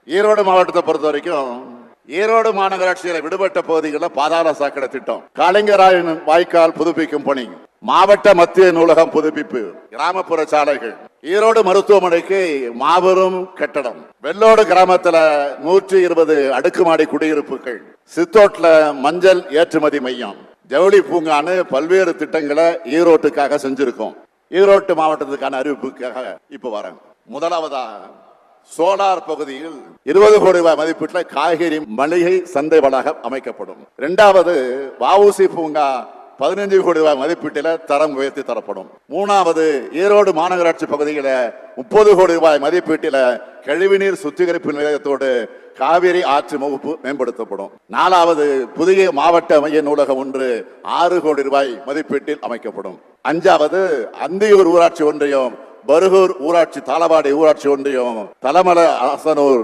ஈரோடு மாவட்டத்தை பொறுத்த வரைக்கும் ஈரோடு மாநகராட்சியில விடுபட்ட பகுதிகளில் பாதாள சாக்கடை திட்டம், கலைஞராயன் வாய்க்கால் புதுப்பிக்கும் பணி, மாவட்ட மத்திய நூலகம் புதுப்பிப்பு, கிராமப்புற சாலைகள், ஈரோடு மருத்துவமனைக்கு மாபெரும் கட்டடம், வெள்ளோடு கிராமத்துல 120 அடுக்குமாடி குடியிருப்புகள், சித்தோட்ல மஞ்சள் ஏற்றுமதி மையம், ஜவுளி பூங்கான்னு பல்வேறு திட்டங்களை ஈரோட்டுக்காக செஞ்சிருக்கோம். ஈரோட்டு மாவட்டத்துக்கான அறிவிப்புக்காக இப்ப வரேன். முதலாவதா சோலார் பகுதியில் 20 கோடி ரூபாய் மதிப்பீட்டில் காய்கறி மளிகை சந்தை வளாகம் அமைக்கப்படும். இரண்டாவது வஉசி பூங்கா 15 கோடி ரூபாய் மதிப்பீட்டில் தரம் உயர்த்தி தரப்படும். மூணாவது ஈரோடு மாநகராட்சி பகுதியில் 30 கோடி ரூபாய் மதிப்பீட்டில் கழிவுநீர் சுத்திகரிப்பு நிலையத்தோடு காவிரி ஆற்று முகப்பு மேம்படுத்தப்படும். நாலாவது புதிய மாவட்ட மைய நூலகம் ஒன்று 6 கோடி ரூபாய் மதிப்பீட்டில் அமைக்கப்படும். அஞ்சாவது அந்தியூர் ஊராட்சி ஒன்றியம், பருகூர் ஊராட்சி, தாளவாடி ஊராட்சி ஒன்றியம், தலமலை, அரசனூர்